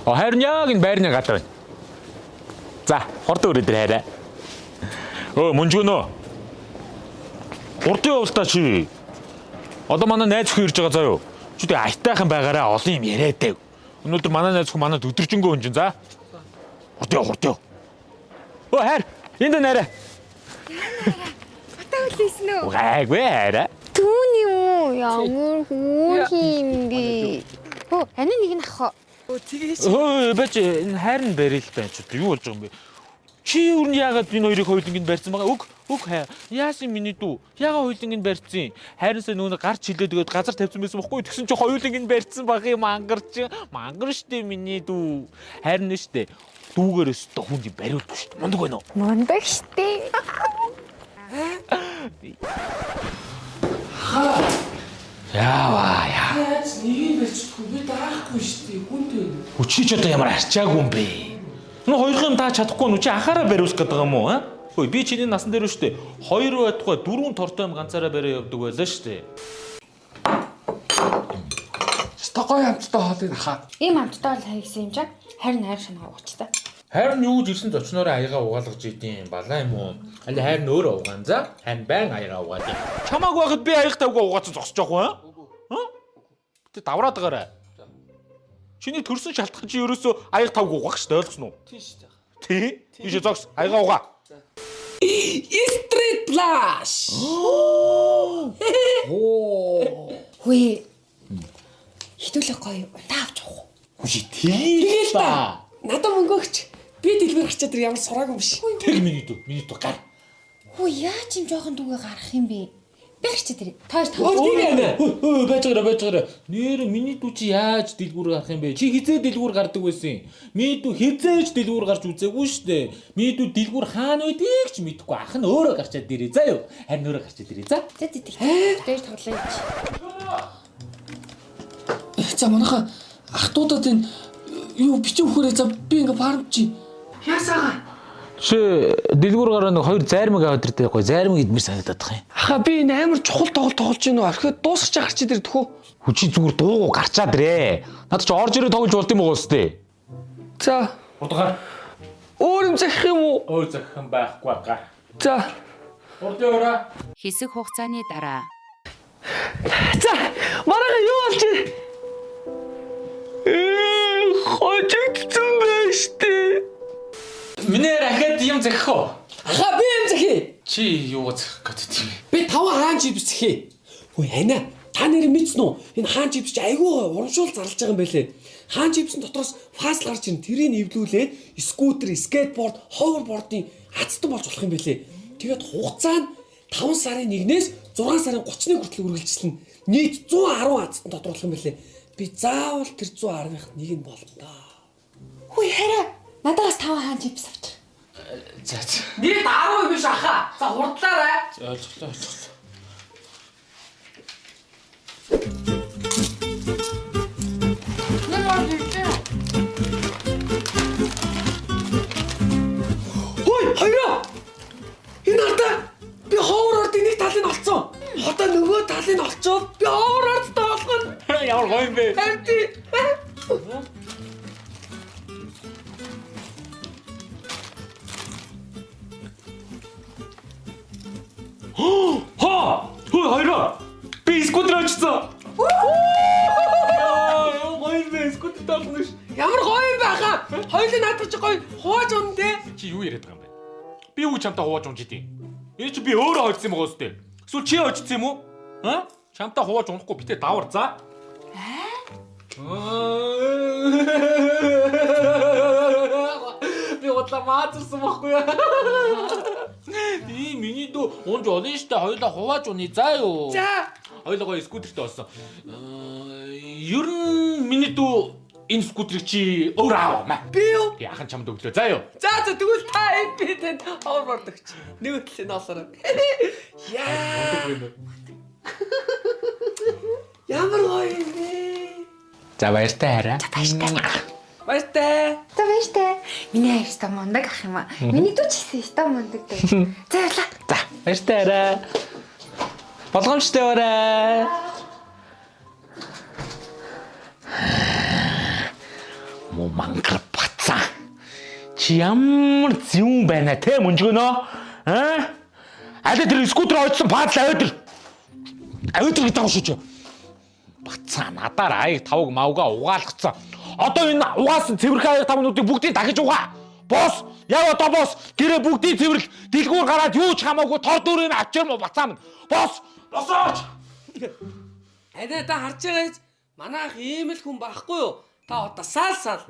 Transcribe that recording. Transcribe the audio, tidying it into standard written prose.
Харин яг энэ байрны гадаа байна. За, хордоо өрөө дээр хараа. Мөнжгөнөө. Урдын явалтаа чи. Одоо манай найз хүн ирж байгаа заа юу? Чи тэг айтайхан байгаараа олон юм яриад байв. Өнөөдөр манай найз хүн манад өдөржингөө өнжин за. Урдын. Хайр. Энд нэрэ. Батаа үлээсэн үү? Гайгүй хараа. Түүний юу? Ямар хөөх юм бэ? Ани нэг нь ах. Тэгээс. Бач энэ хайр нь барил байна ч юу болж байгаа юм бэ? Чи юу нь яагаад энэ хоёрыг хоёулангийн барьсан байгаа? Уг хаа. Яасан миний дүү? Яагаад хоёулангийн барьсан? Хайрнасаа нүүнэ гарч хилээд өгөөд газар тавьсан байсан бохгүй. Тэгсэн чи хоёулангийн барьсан баг юм ангарч. Мангар штэ миний дүү. Хайрна штэ. Дүүгээр өстө хүнд бариулдаг штэ. Мундаг байна уу? Мундаг штэ. Яа. Яаж нэг барьчихгүй би даахгүй штэ. Хүнтэй. Чи ч одоо ямар арчаагүй юм бэ? Ну хоёрын дааж чадахгүй нү чи анхаараа бариулах гэдэг юм уу? Хөөе би чиний насан дээр шүү дээ. 2 байтугай 4 тортой юм ганцаараа бариа явдаг байлаа шүү дээ. Стокой амттай хоолыг хаа. Ийм амттай бол хайгсан юм чам. Харин хайр шанаа уучтай. Харин юу гэж ирсэн зочноороо аяга угаалгаж идэм балаа юм уу? Али харин өөрөө угаан за. Харин байн аяга угаад. Чамааг байхад би аяг тавгаа угаацсан зогсож байгаа юм. Тэ давраад байгаарай. Чиний төрсөн шалтгаан чи ерөөсөө аяг тавг угаах шүү дээ ойлгосноо? Тийм шүү дээ. Тий? Тийш зогс. Аяга угаа. Street Flash. Хөөе. Хитүүлэх гоё удаа авч явах. Хүчи тийм ба. Надад мөнгө өгч. Би дэлгэр гарчаад тэр ямар сураагүй юм биш. Тэг миний дүү гар. Хөөе яаж юм жоохон дүүгээ гарах юм бэ? Бэрч тэр. Тоош тоо. Байж. Нэр миний дүү чи яаж дэлгүүр гарах юм бэ? Чи хизээ дэлгүүр гардаг байсан. Миний дүү хизээж дэлгүүр гарч үзээгүй шүү дээ. Миний дүү дэлгүүр хаана байдгийг ч мэдэхгүй. Ах нь өөрөө гарчаад ирээ заа юу? Харин өөрөө гарчаад ирээ за. За тийм. Дээр тоглоё. За манайха ахтуудад энэ юу бичиг өгөхөөрэй за би ингээ фарм чи. Яасаа. Чи дэлгүүр гараа нэг 2 зайрмаг аваад ирдэг байхгүй зайрмаг идмэр санагдаад тах юм. Аха би энэ амар чухал тоглож байна уу? Архиад дуусах чи гарч ирдэг хөө. Хүчи зүгээр дуугу гарчаад ирээ. Надад чи орж ирээ тоглож болд юм уу өстэй? За. Урдгаар. Өөр юм захих юм уу? Өөр захих юм байхгүй гар. За. Урдгаа. Хэсэг хугацааны дараа. За. Марага юу болж байна? Хожигдсан байж тээ. Миний ахад юм захих уу? Аха би юм захий. Чи юу захих гэдэг юм бэ? Би 5 хаан чипс захий. Хөөе хана. Та нэр мэдсэн үү? Энэ хаан чипс чи айгүй урамшуул зарлаж байгаа юм байлээ. Хаан чипсийн дотроос фаст гарч ирэн тэрийг эвлүүлээ. Скутер, скейтборд, ховербордын хацтан болж болох юм байлээ. Тэгээд хугацаа нь 5 сарын 1-ээс 6 сарын 30-ны хүртэл үргэлжилнэ. Нийт 110 хацтан тодруулах юм байлээ. Би заавал тэр 110-ын нэг нь болно доо. Хөөе хараа. Надаас 5 хаан чипс авчих. За. Нийт 10 биш аха. За хурдлаарай. Ойлголоо. Хөөе хоёроо. Энэ ардаа би хоороор нэг талыг олцсон. Одоо нөгөө талыг олцоод би хоороор тоолгоно. Ямар гоё юм бэ? Амти. Хөөе хоёроо. Би скутер авчихсан. Гоё юм бэ? Скутер таахгүй ш. Ямар гоё юм байхаа. Хоёулын наадах чи гоё хувааж унна те. Чи юу яриад байгаа юм бэ? Би юу чамтай хувааж унж идэв. Энэ чи би өөрөө хоцсон юм байгаа үстэй. Эсвэл чи хоцсон юм уу? Чамтай хувааж унахгүй битээ давар за. Би удлаа маацсан байхгүй яа. Ий миний дүү унж олно штэ хоёулаа хувааж уны заа юу. За. Хоёулаа гоё скутертэй болсон. Ер нь миний дүү энэ скутерыг чи өөр ааваа. Би юу? Яхан чамд өглөө заа юу. За тэгвэл та би тань хоорборд өгч. Нэг талын олоорой. Яа. Ямар гоё юм бэ? За баяртай хараа. Баяртай. За баяр та. Миний хайртай мундаг ах юм аа. Миний дүү ч ихсэн ихтэй мундаг дээ. За явлаа. За баяртай хараа. Болгоомжтой барай. Муу мангар бацаа. Чи ямар зөвөн байна те мөнжгөнөө? Аа? Аль тэр скутер ойдсон паадл аваад гэдэг шүүч. Бацаа надаар аяг тавг мавга угаалгацсан. Одоо энэ угаасан цэвэрхэн аяг тавнуудыг бүгдийг дахиж угаа. Босс, яа одоо босс гэрээ бүгдийг цэвэрлэл дэлгүүр гараад юу ч хамаагүй тор дүүрийг авчир мó бацаа минь. Босс, босооч. Ханаа та харж байгаа гэж манайх ийм л хүн байхгүй юу? Та одоо саал.